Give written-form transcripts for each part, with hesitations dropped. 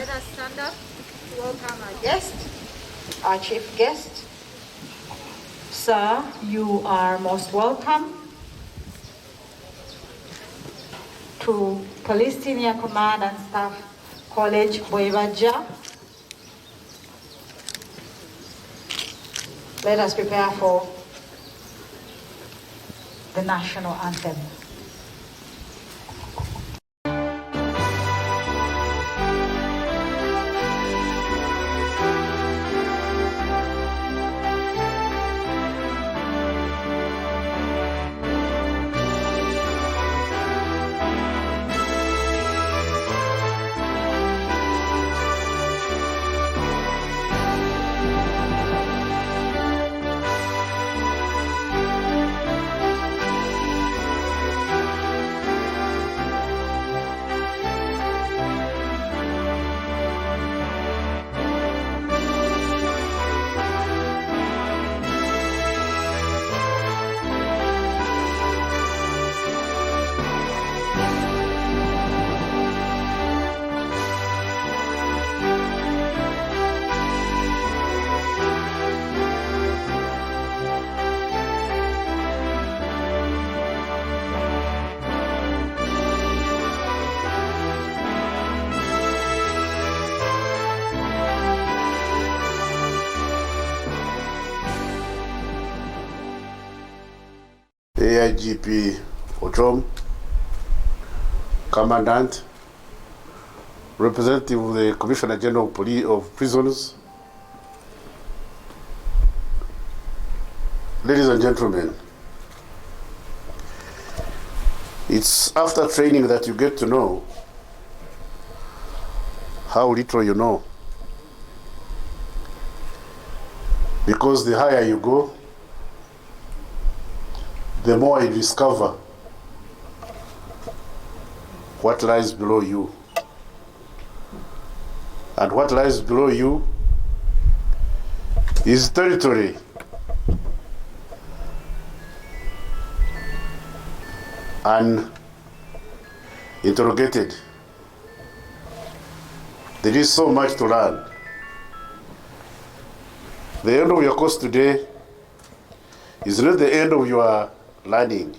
Let us stand up to welcome our guest, our chief guest. Sir, you are most welcome to Police Senior Command and Staff College, Boibaja. Let us prepare for the national anthem. AIGP Otom, Commandant, representative of the Commissioner General of Police of Prisons, ladies and gentlemen, it's after training that you get to know how little you know, because the higher you go, the more you discover what lies below you. And what lies below you is territory. Uninterrogated. There is so much to learn. The end of your course today is not the end of your learning.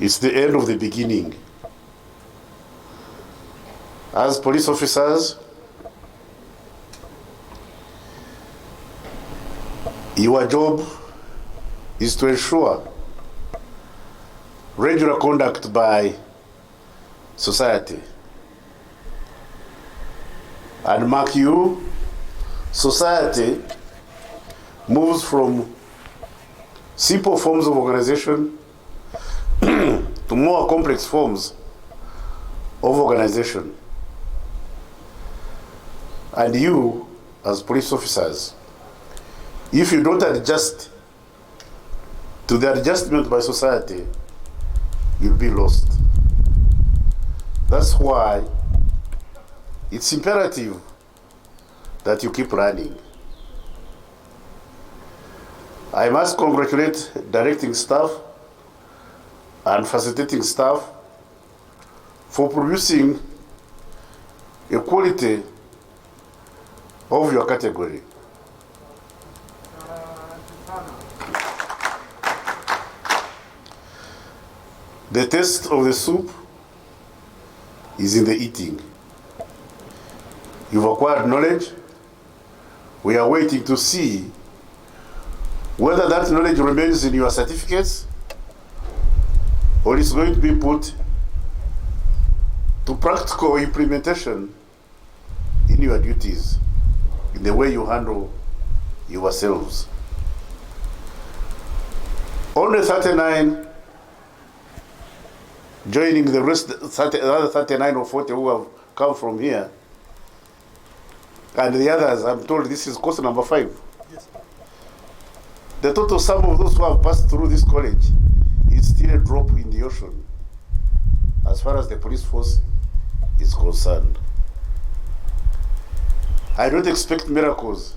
It's the end of the beginning. As police officers, your job is to ensure regular conduct by society. And mark you, society moves from simple forms of organization to more complex forms of organization. And you, as police officers, if you don't adjust to the adjustment by society, you'll be lost. That's why it's imperative that you keep learning. I must congratulate directing staff and facilitating staff for producing a quality of your category. The taste of the soup is in the eating. You've acquired knowledge. We are waiting to see whether that knowledge remains in your certificates or is going to be put to practical implementation in your duties, in the way you handle yourselves. Only 39 joining the rest, the other 39 or 40 who have come from here, and the others, I'm told this is course number 5. Yes. The total sum of those who have passed through this college is still a drop in the ocean as far as the police force is concerned. I don't expect miracles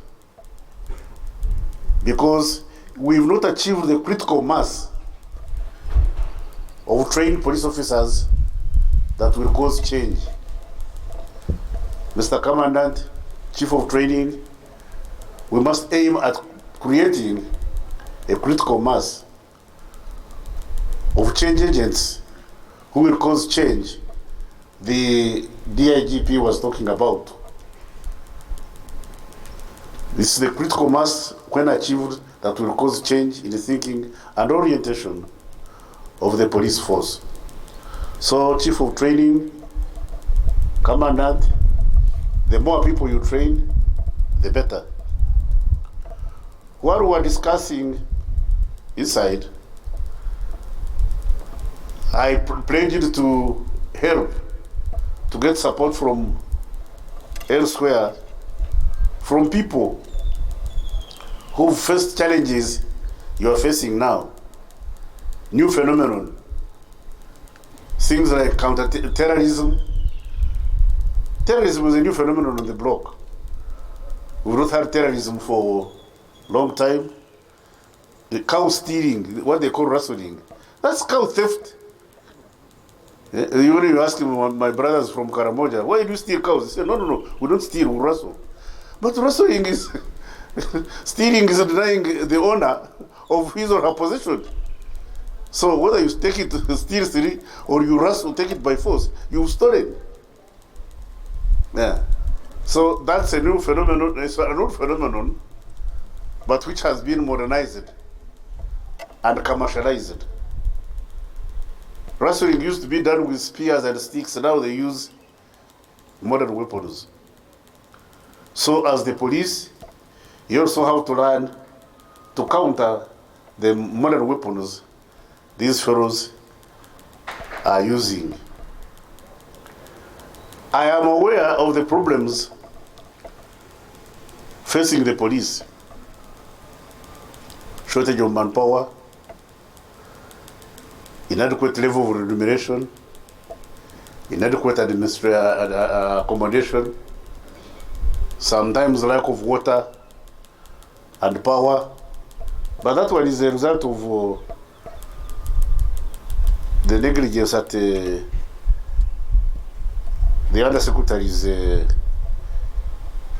because we've not achieved the critical mass of trained police officers that will cause change Mr. Commandant, Chief of Training, we must aim at creating a critical mass of change agents who will cause change the DIGP was talking about. This is the critical mass, when achieved, that will cause change in the thinking and orientation of the police force. So, Chief of Training, Commandant, the more people you train, the better. What we are discussing inside, I pledged to help to get support from elsewhere, from people who face challenges you are facing now. New phenomenon, things like counter-terrorism. Terrorism is a new phenomenon on the block. We've not had terrorism for a long time. The cow stealing, what they call rustling, that's cow theft. You ask my brothers from Karamoja, why do you steal cows? They say, no, we don't steal, we rustle. But rustling is, stealing is denying the owner of his or her possession. So whether you take it, steal it, or you rustle, take it by force, you've stolen. Yeah. So that's a new phenomenon, it's an old phenomenon, but which has been modernized and commercialized. Rustling used to be done with spears and sticks, now they use modern weapons. So as the police, you also have to learn to counter the modern weapons these fellows are using. I am aware of the problems facing the police. Shortage of manpower, inadequate level of remuneration, inadequate accommodation, sometimes lack of water and power. But that one is a result of the negligence at the Undersecretary's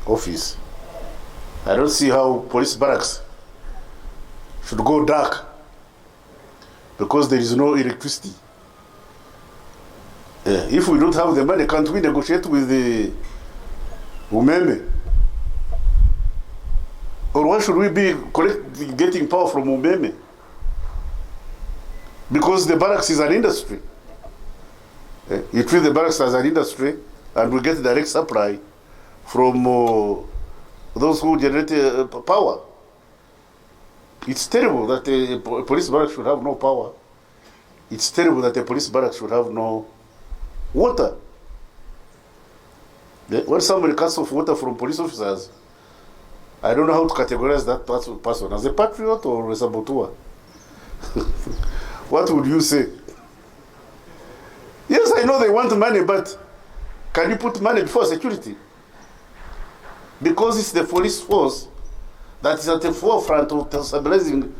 office. I don't see how police barracks should go dark because there is no electricity. If we don't have the money, can't we negotiate with the Umeme? Or why should we be getting power from Umeme? Because the barracks is an industry. You treat the barracks as an industry, and we get direct supply from those who generate power. It's terrible that a police barrack should have no power. It's terrible that a police barrack should have no water. When somebody cuts off water from police officers, I don't know how to categorize that person as a patriot or a saboteur. What would you say? Yes, I know they want money, but can you put money before security? Because it's the police force that is at the forefront of stabilizing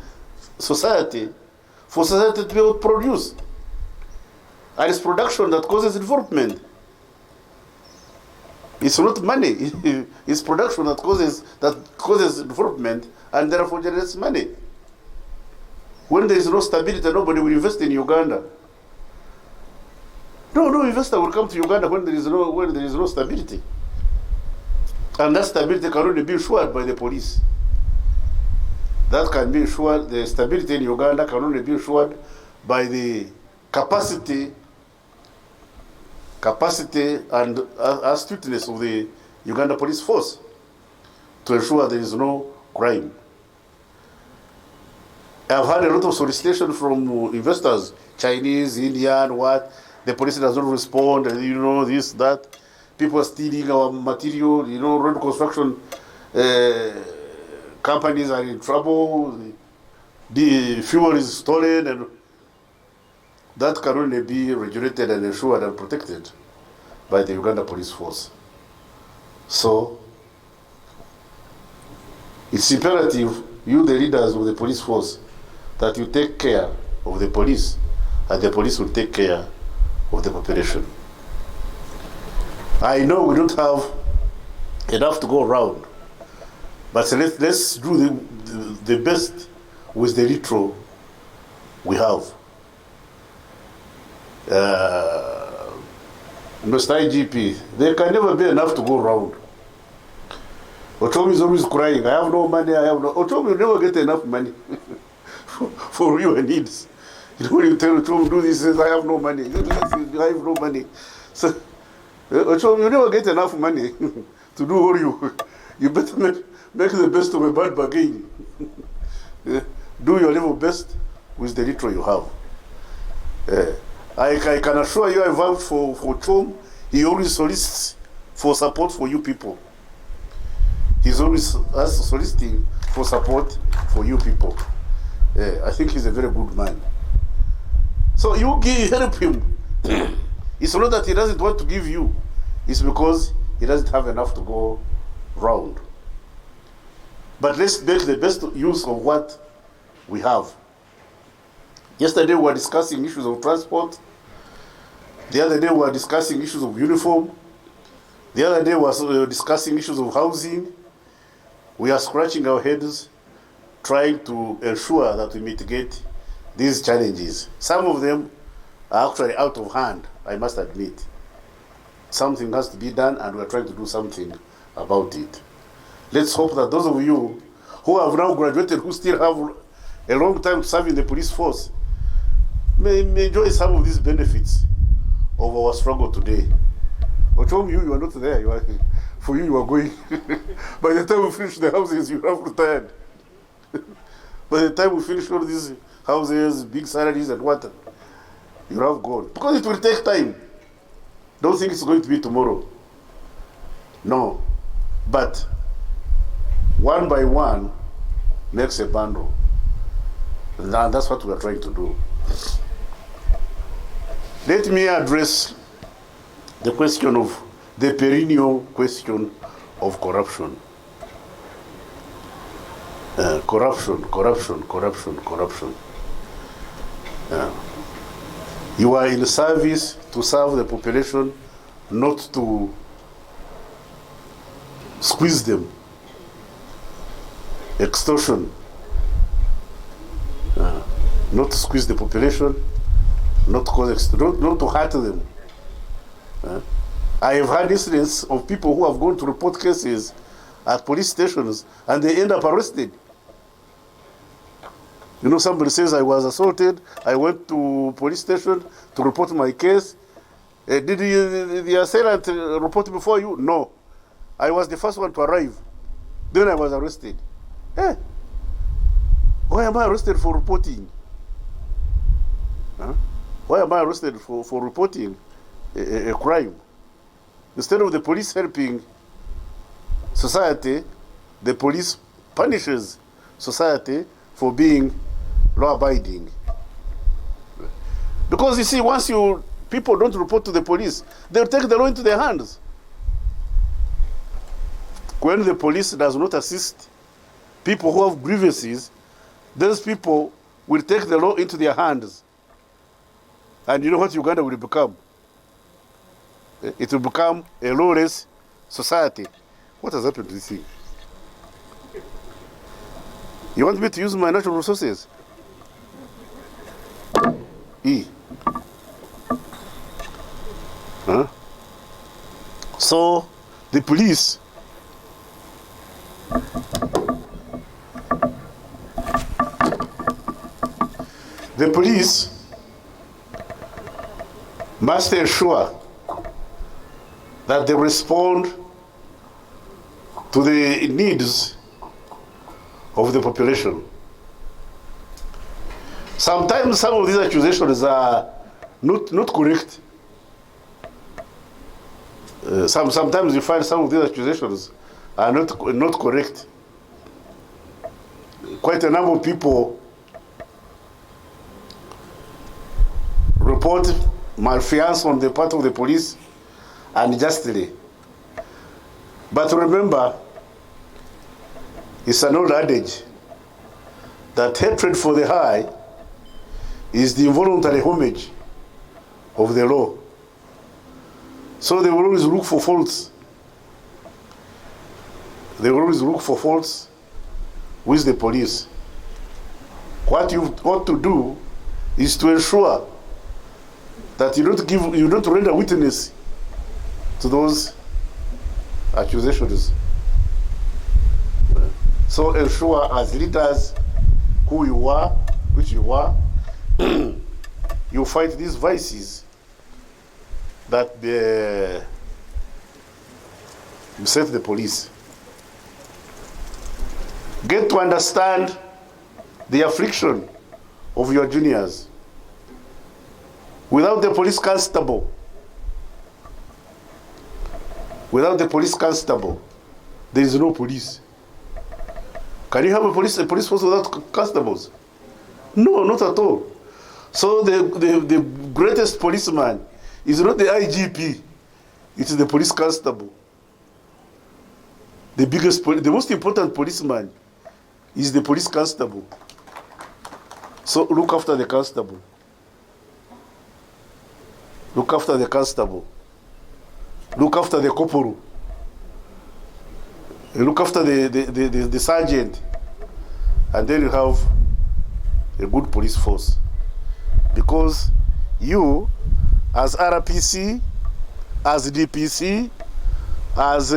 society, for society to be able to produce. And it's production that causes development. It's not money, it's production that causes development and therefore generates money. When there is no stability, nobody will invest in Uganda. No investor will come to Uganda when there is no stability. And that stability can only be assured by the police. That can be assured, the stability in Uganda can only be assured by the capacity and astuteness of the Uganda Police Force to ensure there is no crime. I've had a lot of solicitation from investors, Chinese, Indian, what, the police does not respond, this, that. People are stealing our material, road construction companies are in trouble, the fuel is stolen, and that can only be regulated and ensured and protected by the Uganda Police Force. So, it's imperative, you the leaders of the police force, that you take care of the police, and the police will take care of the population. I know we don't have enough to go around. But let's do the best with the little we have. Mr. IGP, there can never be enough to go around. Otomi is always crying, I have no money, I have no... Otomi will never get enough money for your needs. You know, when you tell Otomi do this, he says, I have no money. I have no money. So, Otomi, you never get enough money to do all you better make the best of a bad bargain. Do your level best with the little you have. I can assure you I vouch for Tom. He always solicits for support for you people. He's always soliciting for support for you people. I think he's a very good man. So you help him. It's not that he doesn't want to give you. It's because he doesn't have enough to go round. But let's make the best use of what we have. Yesterday we were discussing issues of transport. The other day we were discussing issues of uniform. The other day we were discussing issues of housing. We are scratching our heads trying to ensure that we mitigate these challenges. Some of them are actually out of hand, I must admit. Something has to be done and we are trying to do something about it. Let's hope that those of you who have now graduated, who still have a long time to serve in the police force, may enjoy some of these benefits of our struggle today. But from you are not there. For you are going. By the time we finish the houses, you have retired. By the time we finish all these houses, big salaries and what, you have gone. Because it will take time. Don't think it's going to be tomorrow. No. But one by one makes a bundle. And that's what we are trying to do. Let me address the question of the perennial question of corruption. Corruption. You are in service to serve the population, not to squeeze them. Extortion. Not to squeeze the population, not to hurt them. I have had incidents of people who have gone to report cases at police stations and they end up arrested. You know, somebody says, I was assaulted, I went to police station to report my case. Did the assailant report before you? No. I was the first one to arrive. Then I was arrested. Hey, why am I arrested for reporting? Why am I arrested for reporting a crime? Instead of the police helping society, the police punishes society for being law-abiding. Because you see, once people don't report to the police, they'll take the law into their hands. When the police does not assist people who have grievances, those people will take the law into their hands. And you know what Uganda will become? It will become a lawless society. What has happened to this thing? You want me to use my natural resources? So, the police must ensure that they respond to the needs of the population. Sometimes some of these accusations are not correct. Sometimes you find some of these accusations are not correct. Quite a number of people report malfeasance on the part of the police unjustly. But remember, it's an old adage that hatred for the high is the involuntary homage of the law. So they will always look for faults They always look for faults with the police. What you ought to do is to ensure that you don't render witness to those accusations. So ensure as leaders who you are, which you are, you fight these vices that beset the police. Get to understand the affliction of your juniors. Without the police constable, there is no police. Can you have a police force without constables? No, not at all. So the greatest policeman is not the IGP, it is the police constable. The most important policeman is the police constable. So look after the constable. Look after the constable. Look after the corporal. Look after the sergeant. And then you have a good police force. Because you, as RPC, as DPC, as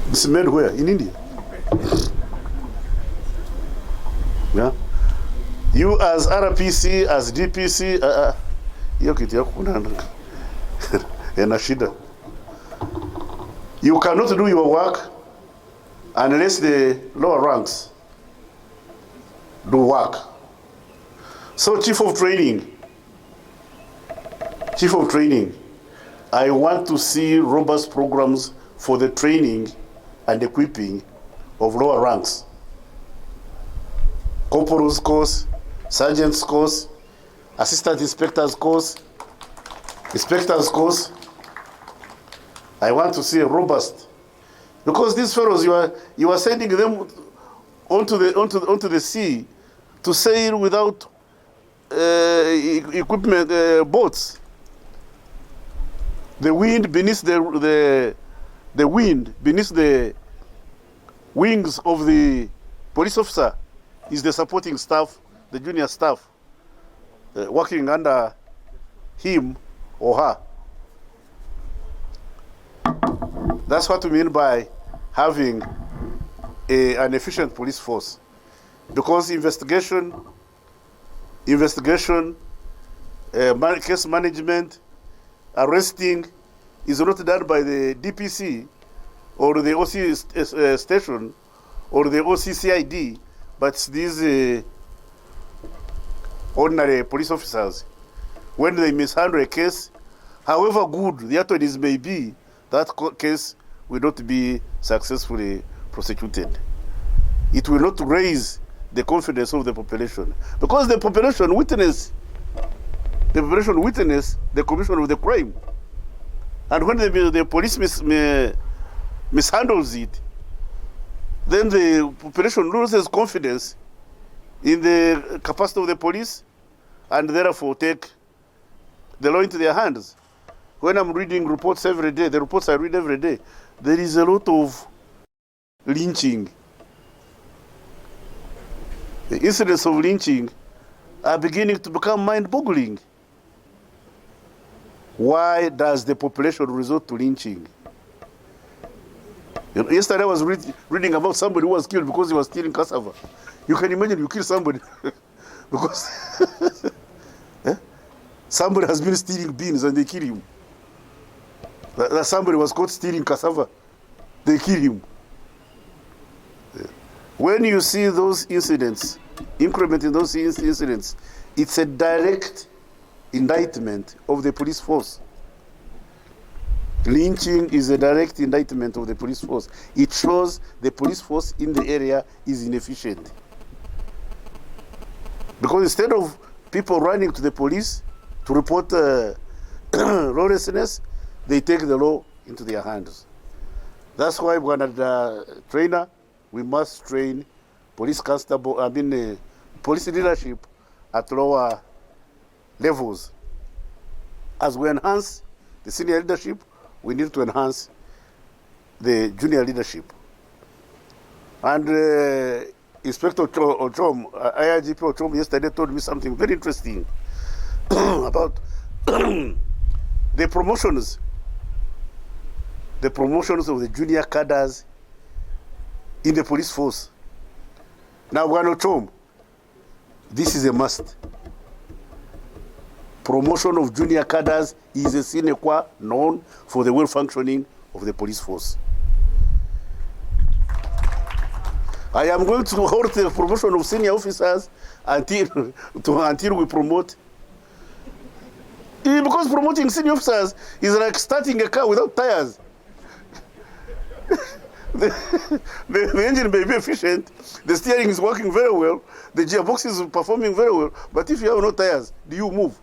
it's made where? In India. Yeah. You as RPC, as DPC, you cannot do your work unless the lower ranks do work. So Chief of Training, I want to see robust programs for the training and equipping of lower ranks. Corporal's course, sergeant's course, assistant inspector's course, inspector's course. I want to see a robust, because these fellows you are sending them onto the sea to sail without equipment, boats. The wind beneath the wind beneath the wings of the police officer is the supporting staff, the junior staff, working under him or her. That's what we mean by having an efficient police force. Because investigation, case management, arresting is not done by the DPC or the OC station or the OCCID, but these ordinary police officers. When they mishandle a case, however good the attorneys may be, that case will not be successfully prosecuted. It will not raise the confidence of the population, because the population witness the commission of the crime. And when the police mishandles it, then the population loses confidence in the capacity of the police and therefore take the law into their hands. When I'm reading reports every day, the reports I read every day, there is a lot of lynching. The incidents of lynching are beginning to become mind-boggling. Why does the population resort to lynching? Yesterday I was reading about somebody who was killed because he was stealing cassava. You can imagine you kill somebody because somebody has been stealing beans and they kill him. That somebody was caught stealing cassava, they kill him. When you see those incidents, increment in those incidents, it's a direct indictment of the police force. Lynching is a direct indictment of the police force. It shows the police force in the area is inefficient. Because instead of people running to the police to report lawlessness, they take the law into their hands. That's why we're gonna trainer. We must train police constable, police leadership at lower levels. As we enhance the senior leadership, we need to enhance the junior leadership. And Inspector Ochom, IIGP Ochom yesterday told me something very interesting about the promotions of the junior cadres in the police force. Now, Ochom, this is a must. Promotion of junior cadres is a sine qua non for the well functioning of the police force. I am going to hold the promotion of senior officers until we promote. Because promoting senior officers is like starting a car without tires. the engine may be efficient, the steering is working very well, the gearbox is performing very well, but if you have no tires, do you move?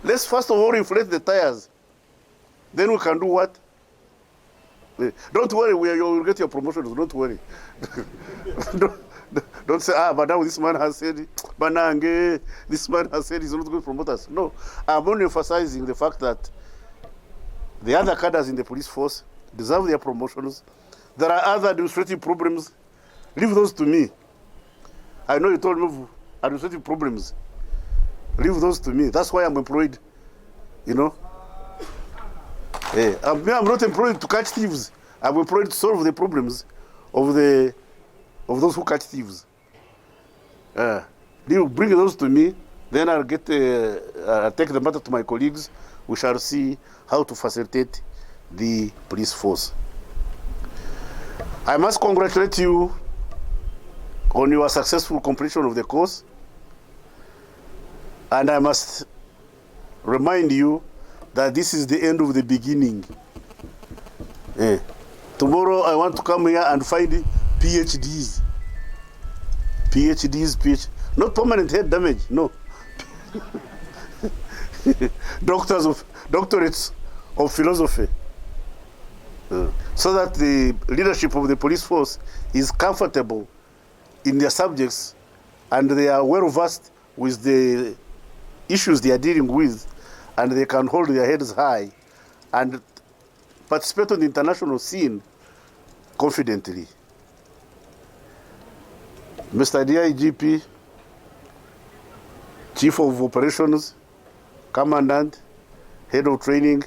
Let's first of all inflate the tires. Then we can do what? Don't worry, you will get your promotions, don't worry. don't say, but now this man has said, Banange, this man has said he's not going to promote us. No, I'm only emphasizing the fact that the other cadres in the police force deserve their promotions. There are other administrative problems. Leave those to me. I know you told me administrative problems. Leave those to me. That's why I'm employed, you know. I'm not employed to catch thieves. I'm employed to solve the problems of those who catch thieves. You bring those to me, then I'll take the matter to my colleagues. We shall see how to facilitate the police force. I must congratulate you on your successful completion of the course. And I must remind you that this is the end of the beginning. Tomorrow I want to come here and find PhDs. Not permanent head damage, no. Doctorates of philosophy. So that the leadership of the police force is comfortable in their subjects and they are well versed with the issues they are dealing with, and they can hold their heads high and participate on the international scene confidently. Mr. DIGP, Chief of Operations, Commandant, Head of Training,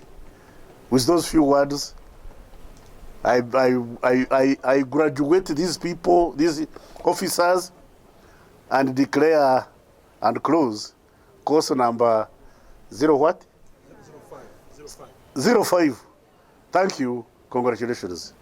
with those few words, I graduate these people, these officers, and declare and close course number 05. Thank you. Congratulations.